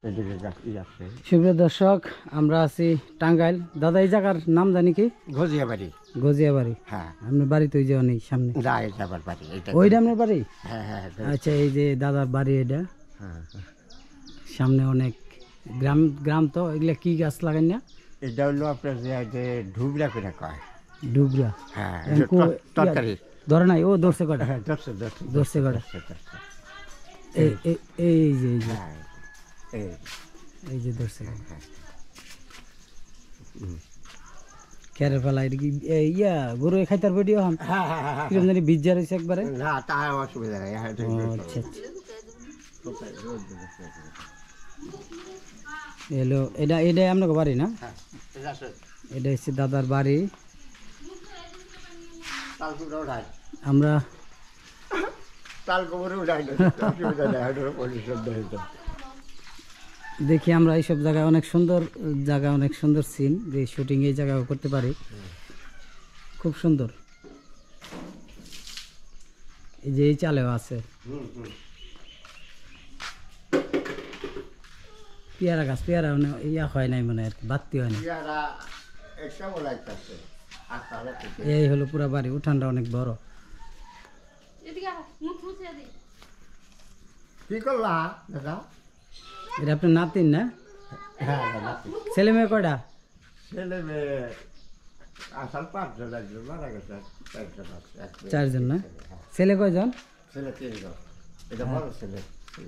সুপ্রিয় দর্শক, আমরা আছি টাঙ্গাইল। দাদা, এই জায়গার নাম জানি কি? গজিয়াবাড়ি। গজিয়াবাড়ি। হ্যাঁ, আপনার বাড়ি তো ওই যে অনেক সামনে। বাড়ি ওইটা আপনার বাড়ি? হ্যাঁ হ্যাঁ। আচ্ছা, এই যে দাদার বাড়ি এটা। সামনে অনেক গ্রাম গ্রাম তো এগুলা কি গাছ লাগাই না? এটা হলো আপনার যে ঢুবরা করে কয়। ডুবরা? হ্যাঁ, তরকারি ধরে নাই। ও ধরছে কটা? হ্যাঁ, ধরছে কটা? এই যে ধরছে কেরে ফেলা। এটা কি ইয়া গরু খাইতার ভিডিও? কিরকম জানি বীজ রয়েছে একবারে। না, তা অসুবিধা নেই। আচ্ছা, এলো এটা এটাই আপনার বাড়ি না? এটা হচ্ছে দাদার বাড়ি। আমরা দেখি আমরা এইসব জায়গায় অনেক সুন্দর জায়গা, অনেক সুন্দর সিন, যে শুটিং এই জায়গায় করতে পারি। খুব সুন্দর। এই যে এই চালেও আছে পেয়ারা গাছ। পেয়ারা ইয়া হয় নাই মানে, বাড়তি হয় না। এই হলো পুরা বাড়ি। উঠানটা অনেক বড়। কি করলা দাদা? এটা আপনার নাতিন না? ছেলে মেয়ে কয়টা? ছেলে মেয়ে আসল 5 জন, একজন মারা গেছে, 4 জন না? ছেলে কয়জন? ছেলে 3 জন। এটা বড় ছেলে।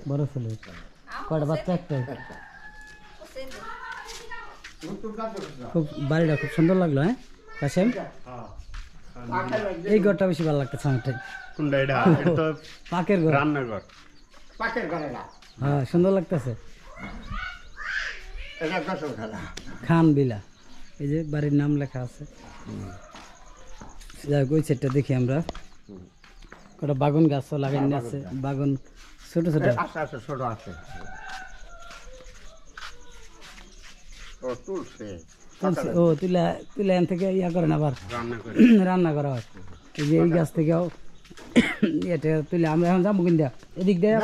বড় ছেলে কয়টা? বাচ্চা একটাই। খুব বাড়িটা খুব সুন্দর লাগলো। হ্যাঁ কাশেম, এই ঘরটা বেশি ভালো লাগতেছে আমার। পাকের ঘর, রান্নাঘর। পাকের ঘর না? হ্যাঁ, সুন্দর লাগতেছে। এটা গোসলখানা, খান বিলা। এই যে বাড়ির নাম লেখা আছে। যাই হোক, ওই সেটটা দেখি আমরা। কটা বাগুন গাছও লাগাইনি আছে। বাগুন ছোট ছোট আছে, ছোট আছে। ও তুলছে। ও তুলা তুলা এন থেকে ইয়া করেন, আবার রান্না করা হয়। এই যে এই গাছ থেকেও এটা তুলে আমরা এখন যাবো কিনা এদিক দিয়ে।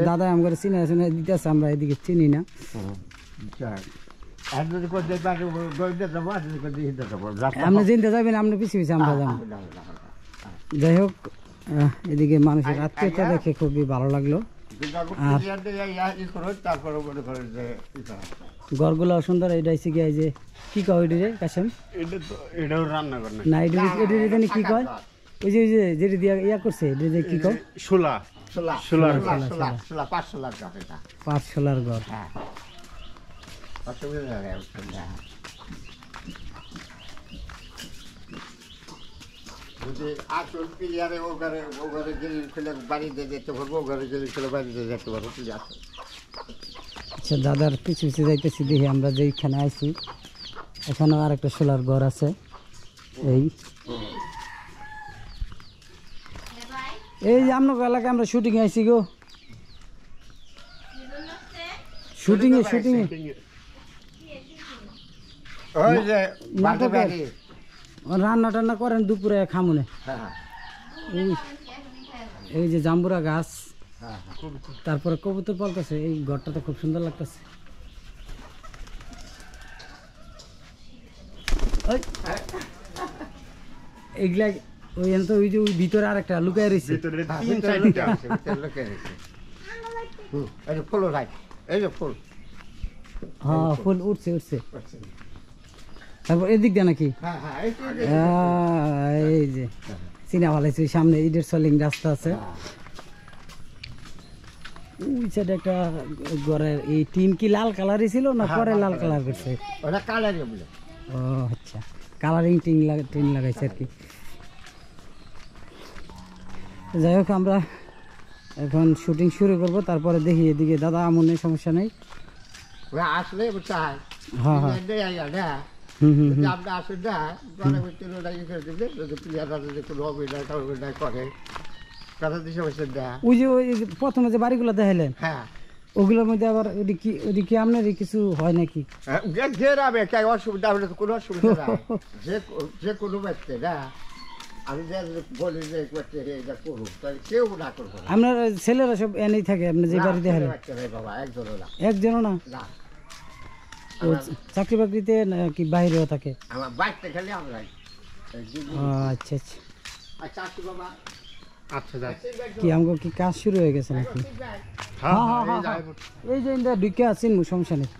দাদা আমাকে চিনা চিনা দিতেছে, আমরা এদিকে চিনি না। আপনি চিনতে যাবেন, আপনি পিছিয়ে পিছিয়ে আমরা যাবো। যাই হোক, এদিকে মানুষের আত্মীয়তা দেখে খুবই ভালো লাগলো। ঘরগুলো সুন্দর। এটা হচ্ছে কি, যে কি কয় ওইটা রে কাশেম? না, এটা কি কয়? ওই যে যেটা দিয়া ইয়া করছে, এটা যে কি কয়? পাঁচশোলার ঘর। যদি আসল প্লেয়ারে ও ঘরে গেলে খুলে বাড়িতে যেতে পারবো, ও ঘরে গেলে খুলে বাড়িতে যেতে পারবো। আচ্ছা, দাদার পিছু পিছু যাইতেছি। দেখি আমরা যেইখানে আইছি এখানেও আর একটা সোলার ঘর আছে। এই যে আপনার এলাকায় আমরা শুটিং আইছি গো। শুটিং এ রান্না টান্না করেন দুপুরে খামুনে। এই যে জাম্বুরা গাছ, তারপরে কবুতর পালতেছে। এই ঘরটা তো খুব সুন্দর লাগতেছে। এইগুলা ওই তো ওই যে ওই ভিতরে আর একটা লুকায় রয়েছে। হ্যাঁ, ফুল উঠছে। তারপর এদিক দিয়ে নাকি? এই যে চিনা ভালাইছে, সামনে ইটের সলিং রাস্তা আছে। ওই সাইডে একটা ঘরের এই টিন কি লাল কালারই ছিল না পরে লাল কালার করছে? ও আচ্ছা, কালারিং টিন লাগাইছে আর কি। যাই হোক, আমরা এখন শুটিং শুরু করব। তারপরে দেখি এদিকে দাদা মনে সমস্যা নেই আসলে। হ্যাঁ হ্যাঁ, ওই যে প্রথমে যে বাড়িগুলো দেখাইলেন, হ্যাঁ, ওগুলোর মধ্যে আবার ওদিকে আপনার কিছু হয় নাকি? অসুবিধা হলে কোনো অসুবিধা নাই, যে কোনো ব্যক্তি না। আমি যে বলি যে করতে এটা করুক তাহলে কেউ না করবো না। আপনার ছেলেরা সব এনেই থাকে আপনি যে বাড়িতে হলে? বাবা একজনও না। একজনও না? না ও চাকরি বাকরিতে কি বাইরেও থাকে? আমার বাড়িতে খেলে আমরা। ও আচ্ছা আচ্ছা। আচ্ছা আসি বাবা। আচ্ছা যাক। কি আমাকে কি কাজ শুরু হয়ে গেছে নাকি? হ্যাঁ হ্যাঁ, হ্যাঁ হ্যাঁ, এই যে ইন্দা ঢুকে আছেন সমস্যা নেই।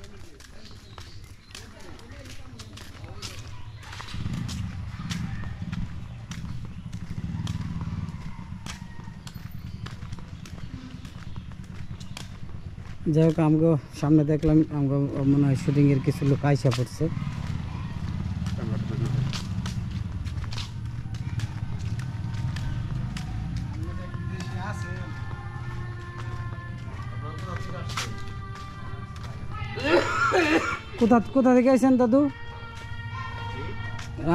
যাই হোক আমাকে সামনে দেখলাম আমাকে মনে হয় শুটিং এর কিছু লোক আইসা পড়ছে। কোথা কোথা থেকে আইছেন দাদু?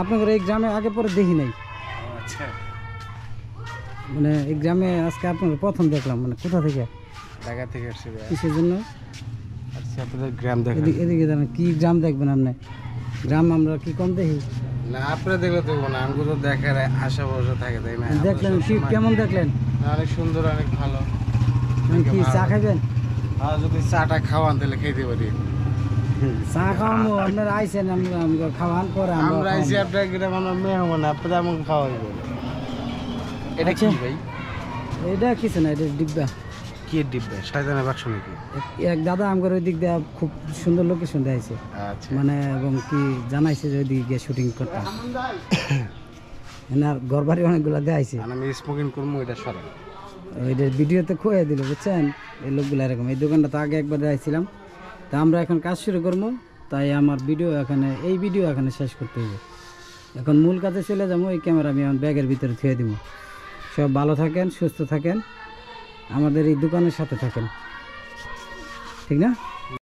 আপনাদের এই গ্রামে আগে পরে দেখি নাই, আচ্ছা মানে এই গ্রামে আজকে আপনার প্রথম দেখলাম। মানে কোথা থেকে, ঢাকা থেকে আসছি কিসের জন্য? আচ্ছা আপনাদের গ্রাম দেখেন এদিকে জানেন কি গ্রাম দেখবেন আপনি? গ্রাম আমরা কি কম দেখি? না আপনারা দেখলে দেখবো না, আমাকে তো দেখার আশা ভরসা থাকে তাই না? দেখলেন কি কেমন দেখলেন? অনেক সুন্দর অনেক ভালো। কি চা খাইবেন? আর যদি চাটা খাওয়ান তাহলে খেতে পারি। চা খাওয়াবো, আপনারা আইসেন আমরা খাওয়ান পরে আমরা আইসি আপনার গ্রাম, আমরা মেহমান, আপনারা আমাকে খাওয়াইব। এটা কি আচ্ছা। ভাই? এটা কিছু না, এটা ডিব্বা। কি ডিব্বা? শয়তানের বাক্স নাকি? এক দাদা আমার ওই দিক দিয়ে খুব সুন্দর লোকেশন দিয়েছে, আচ্ছা মানে এবং কি জানাইছে যে ওই দিকে গিয়ে শুটিং করতাম। এনার ঘর বাড়ি অনেকগুলো দেখাইছে। আমি স্মোকিং করবো এটা সরাই। ওইটার ভিডিওতে খুঁয়ে দিল বুঝছেন, এই লোকগুলো এরকম। এই দোকানটা তো আগে একবার দেখাইছিলাম, তা আমরা এখন কাজ শুরু করবো, তাই আমার ভিডিও এখানে এই ভিডিও এখানে শেষ করতে হবে। এখন মূল কাজে চলে যাবো, এই ক্যামেরা আমি আমার ব্যাগের ভিতরে থুয়ে দিব। সব ভালো থাকেন, সুস্থ থাকেন, আমাদের এই দোকানের সাথে থাকেন, ঠিক না?